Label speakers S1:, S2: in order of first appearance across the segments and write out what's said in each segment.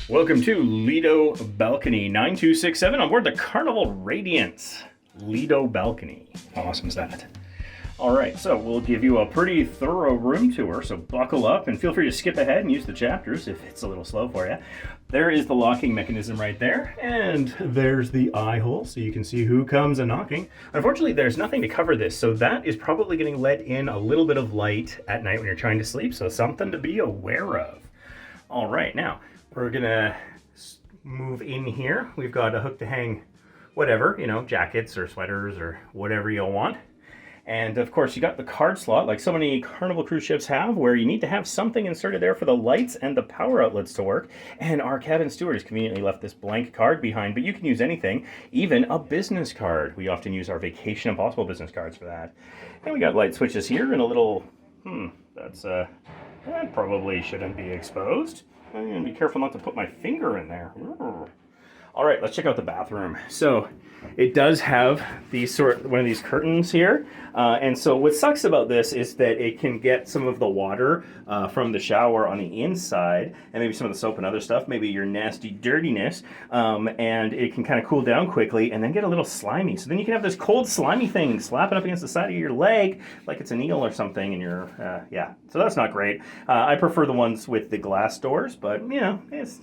S1: Welcome to Lido Balcony 9267 on board the Carnival Radiance Lido Balcony. How awesome is that? All right, so we'll give you a pretty thorough room tour, so buckle up and feel free to skip ahead and use the chapters if it's a little slow for you. There is the locking mechanism right there, and there's the eye hole, so you can see who comes a-knocking. Unfortunately, there's nothing to cover this, so that is probably getting let in a little bit of light at night when you're trying to sleep, so something to be aware of. All right, now, we're gonna move in here. We've got a hook to hang whatever, jackets or sweaters or whatever you'll want. And of course, you got the card slot, like so many Carnival cruise ships have, where you need to have something inserted there for the lights and the power outlets to work. And our cabin steward has conveniently left this blank card behind, but you can use anything, even a business card. We often use our Vacation Impossible business cards for that. And we got light switches here and a little, that probably shouldn't be exposed. I'm gonna be careful not to put my finger in there. All right, let's check out the bathroom. So it does have one of these curtains here. And so what sucks about this is that it can get some of the water from the shower on the inside and maybe some of the soap and other stuff, maybe your nasty dirtiness. And it can kind of cool down quickly and then get a little slimy. So then you can have this cold slimy thing slapping up against the side of your leg like it's an eel or something. And so that's not great. I prefer the ones with the glass doors, but it's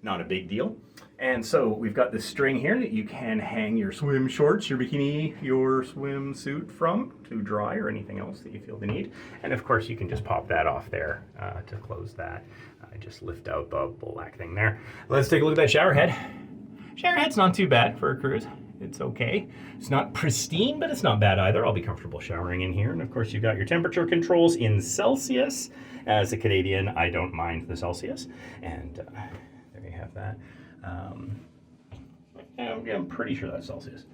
S1: not a big deal. And so we've got this string here that you can hang your swim shorts, your bikini, your swimsuit from to dry or anything else that you feel the need. And of course you can just pop that off there to close that. I just lift out the black thing there. Let's take a look at that shower head. Shower head's not too bad for a cruise. It's okay. It's not pristine, but it's not bad either. I'll be comfortable showering in here. And of course you've got your temperature controls in Celsius. As a Canadian, I don't mind the Celsius. And there you have that. I'm pretty sure that's Celsius.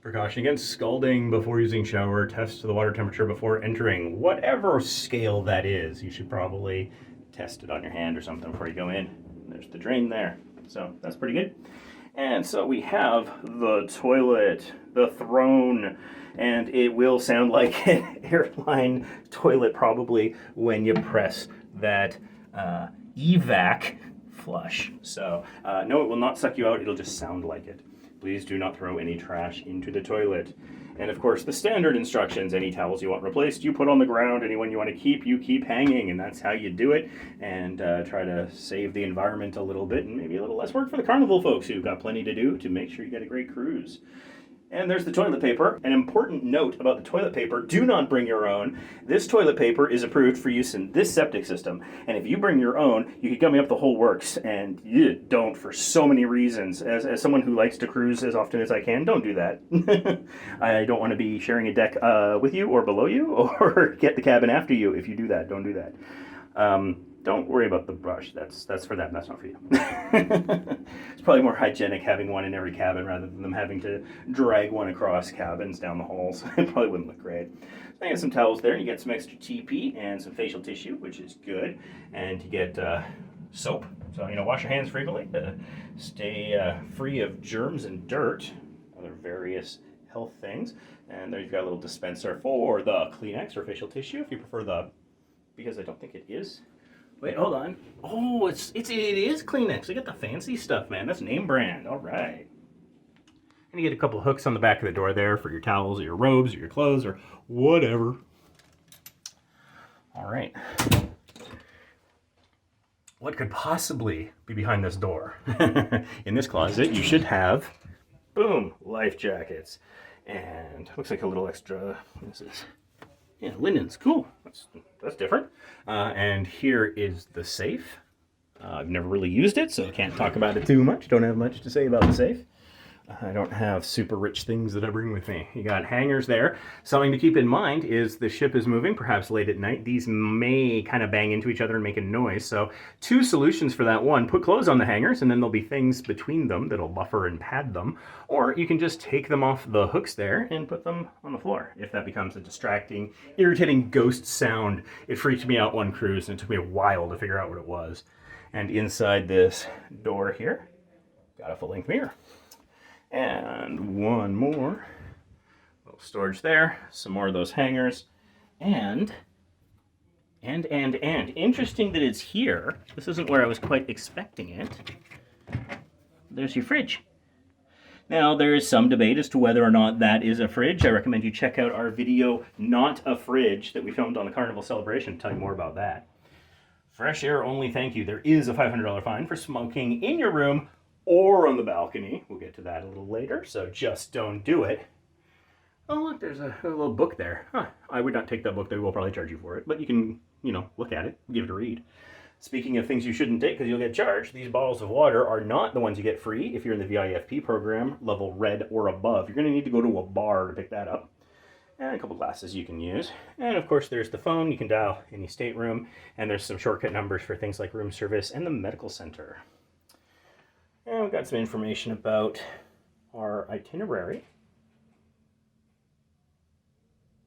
S1: Precaution against scalding before using shower. Test the water temperature before entering. Whatever scale that is, you should probably test it on your hand or something before you go in. There's the drain there. So that's pretty good. And so we have the toilet, the throne, and it will sound like an airline toilet probably when you press that evac flush. So no, it will not suck you out. It'll just sound like it. Please do not throw any trash into the toilet. And of course, the standard instructions, any towels you want replaced, you put on the ground. Anyone you want to keep, you keep hanging. And that's how you do it. And try to save the environment a little bit and maybe a little less work for the Carnival folks who've got plenty to do to make sure you get a great cruise. And there's the toilet paper. An important note about the toilet paper, do not bring your own. This toilet paper is approved for use in this septic system. And if you bring your own, you could gummy up the whole works. And you don't for so many reasons. As someone who likes to cruise as often as I can, don't do that. I don't want to be sharing a deck with you or below you or get the cabin after you. If you do that, don't do that. Don't worry about the brush. That's for them. That's not for you. It's probably more hygienic having one in every cabin rather than them having to drag one across cabins down the halls. It probably wouldn't look great. So you get some towels there. You get some extra TP and some facial tissue, which is good. And you get soap. So, wash your hands frequently to stay free of germs and dirt, other various health things. And there you've got a little dispenser for the Kleenex or facial tissue if you prefer because I don't think it is. Wait, hold on. Oh, it is Kleenex. They got the fancy stuff, man. That's name brand. All right. And you get a couple hooks on the back of the door there for your towels or your robes or your clothes or whatever. All right. What could possibly be behind this door? In this closet, you should have, boom, life jackets. And looks like a little extra, what is this? Yeah, linens, cool. That's different. And here is the safe. I've never really used it, so I can't talk about it too much. Don't have much to say about the safe. I don't have super rich things that I bring with me. You got hangers there. Something to keep in mind is the ship is moving, perhaps late at night. These may kind of bang into each other and make a noise. So 2 solutions for that. One, put clothes on the hangers, and then there'll be things between them that'll buffer and pad them. Or you can just take them off the hooks there and put them on the floor. If that becomes a distracting, irritating ghost sound. It freaked me out one cruise, and it took me a while to figure out what it was. And inside this door here, got a full-length mirror. And one more little storage there, some more of those hangers, and And interesting that it's here. This isn't where I was quite expecting it. There's your fridge. Now, there is some debate as to whether or not that is a fridge. I recommend you check out our video, Not a Fridge, that we filmed on the Carnival Celebration to tell you more about that. Fresh air only, thank you. There is a $500 fine for smoking in your room or on the balcony. We'll get to that a little later, so just don't do it. Oh, look, there's a little book there. Huh. I would not take that book. They will probably charge you for it, but you can, look at it, give it a read. Speaking of things you shouldn't take because you'll get charged, these bottles of water are not the ones you get free if you're in the VIFP program, level red or above. You're going to need to go to a bar to pick that up. And a couple glasses you can use. And of course there's the phone. You can dial any stateroom. And there's some shortcut numbers for things like room service and the medical center. And we've got some information about our itinerary.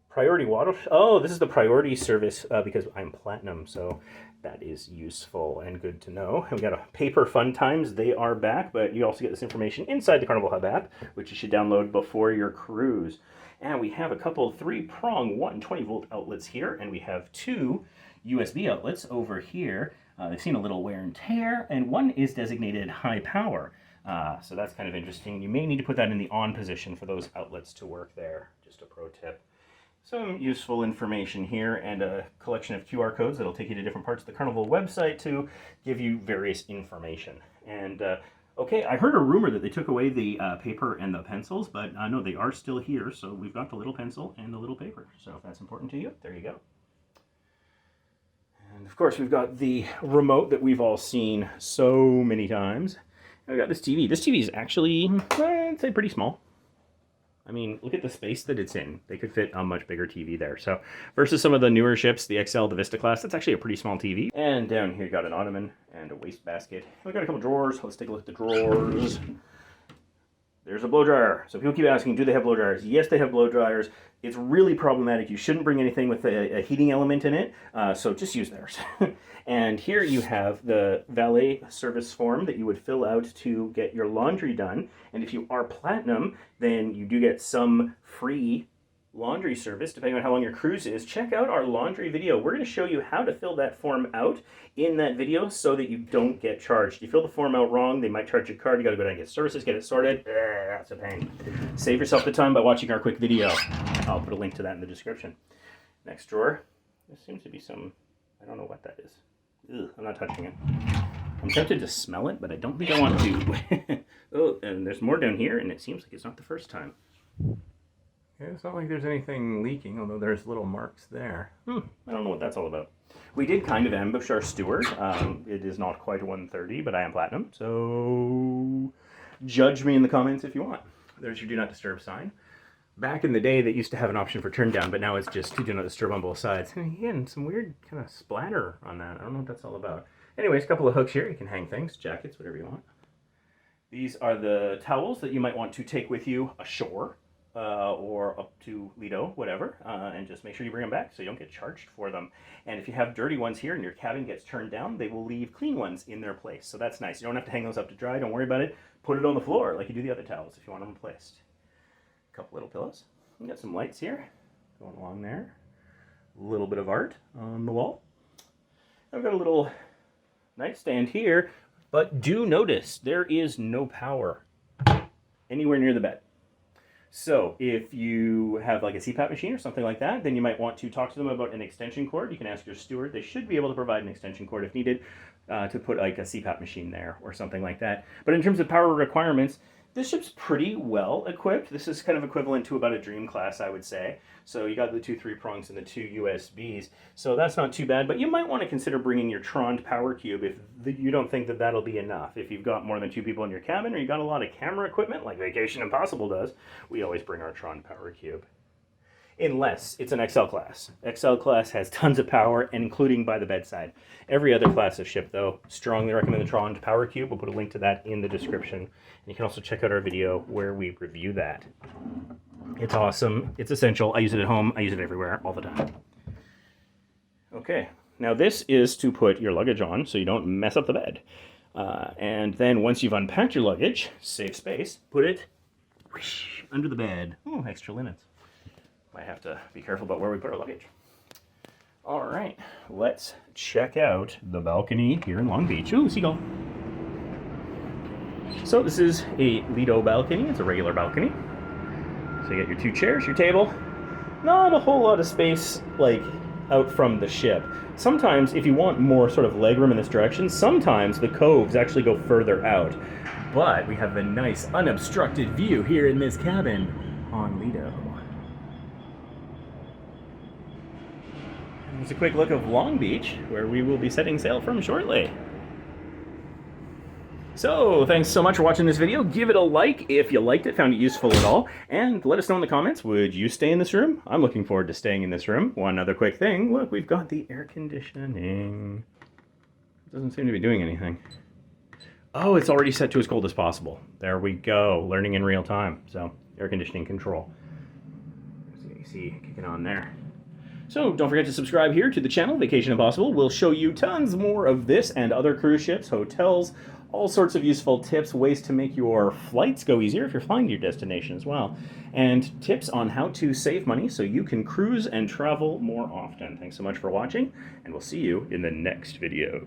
S1: Priority water. Oh, this is the priority service because I'm platinum, so that is useful and good to know. And we got a paper fun times. They are back, but you also get this information inside the Carnival Hub app, which you should download before your cruise. And we have a couple 3-prong 120-volt outlets here, and we have 2 USB outlets over here. They've seen a little wear and tear, and one is designated high power. So that's kind of interesting. You may need to put that in the on position for those outlets to work there. Just a pro tip. Some useful information here and a collection of QR codes that'll take you to different parts of the Carnival website to give you various information. And okay, I heard a rumor that they took away the paper and the pencils, but no, they are still here. So we've got the little pencil and the little paper. So if that's important to you, there you go. And of course, we've got the remote that we've all seen so many times. And we've got this TV. This TV is actually, I'd say, pretty small. I mean, look at the space that it's in. They could fit a much bigger TV there. So versus some of the newer ships, the XL, the Vista class, that's actually a pretty small TV. And down here you got an ottoman and a wastebasket. We've got a couple drawers. Let's take a look at the drawers. There's a blow dryer. So people keep asking, do they have blow dryers? Yes, they have blow dryers. It's really problematic. You shouldn't bring anything with a heating element in it, so just use theirs. And here you have the valet service form that you would fill out to get your laundry done. And if you are platinum, then you do get some free laundry service, depending on how long your cruise is. Check out our laundry video. We're going to show you how to fill that form out in that video so that you don't get charged. You fill the form out wrong, they might charge your card. You got to go down and get services, get it sorted. That's a pain. Save yourself the time by watching our quick video. I'll put a link to that in the description. Next drawer. There seems to be some, I don't know what that is. Ugh, I'm not touching it. I'm tempted to smell it, but I don't think I want to. Oh, and there's more down here, and it seems like it's not the first time. Yeah, it's not like there's anything leaking, although there's little marks there. I don't know what that's all about. We did kind of ambush our steward. It is not quite a 130, but I am platinum, so judge me in the comments if you want. There's your do not disturb sign. Back in the day, they used to have an option for turn down, but now it's just do not disturb on both sides. And again, some weird kind of splatter on that. I don't know what that's all about. Anyways, a couple of hooks here. You can hang things, jackets, whatever you want. These are the towels that you might want to take with you ashore. Or up to Lido, whatever, and just make sure you bring them back so you don't get charged for them. And if you have dirty ones here and your cabin gets turned down, they will leave clean ones in their place. So that's nice. You don't have to hang those up to dry. Don't worry about it. Put it on the floor like you do the other towels if you want them replaced. A couple little pillows. We got some lights here going along there. A little bit of art on the wall. I've got a little nightstand here, but do notice there is no power anywhere near the bed. So if you have like a CPAP machine or something like that, then you might want to talk to them about an extension cord. You can ask your steward. They should be able to provide an extension cord if needed to put like a CPAP machine there or something like that. But in terms of power requirements, this ship's pretty well equipped. This is kind of equivalent to about a Dream class, I would say. So you got the 2 3-prongs and the 2 USBs. So that's not too bad, but you might want to consider bringing your Trond power cube if you don't think that that'll be enough. If you've got more than 2 people in your cabin or you got a lot of camera equipment like Vacation Impossible does, we always bring our Trond power cube. Unless it's an XL class. XL class has tons of power, including by the bedside. Every other class of ship, though, strongly recommend the Trond Power Cube. We'll put a link to that in the description. And you can also check out our video where we review that. It's awesome. It's essential. I use it at home. I use it everywhere, all the time. Okay, now this is to put your luggage on so you don't mess up the bed. And then once you've unpacked your luggage, save space, put it under the bed. Oh, extra linens. Might have to be careful about where we put our luggage. All right, let's check out the balcony here in Long Beach. Ooh, seagull. So this is a Lido balcony. It's a regular balcony. So you got your 2 chairs, your table. Not a whole lot of space like out from the ship. Sometimes if you want more sort of legroom in this direction, sometimes the coves actually go further out. But we have a nice unobstructed view here in this cabin on Lido. Here's a quick look of Long Beach, where we will be setting sail from shortly. So, thanks so much for watching this video. Give it a like if you liked it, found it useful at all, and let us know in the comments, would you stay in this room? I'm looking forward to staying in this room. One other quick thing, look, we've got the air conditioning. It doesn't seem to be doing anything. Oh, it's already set to as cold as possible. There we go, learning in real time. So, air conditioning control. There's the AC kicking on there. So don't forget to subscribe here to the channel, Vacation Impossible. We'll show you tons more of this and other cruise ships, hotels, all sorts of useful tips, ways to make your flights go easier if you're flying to your destination as well, and tips on how to save money so you can cruise and travel more often. Thanks so much for watching, and we'll see you in the next video.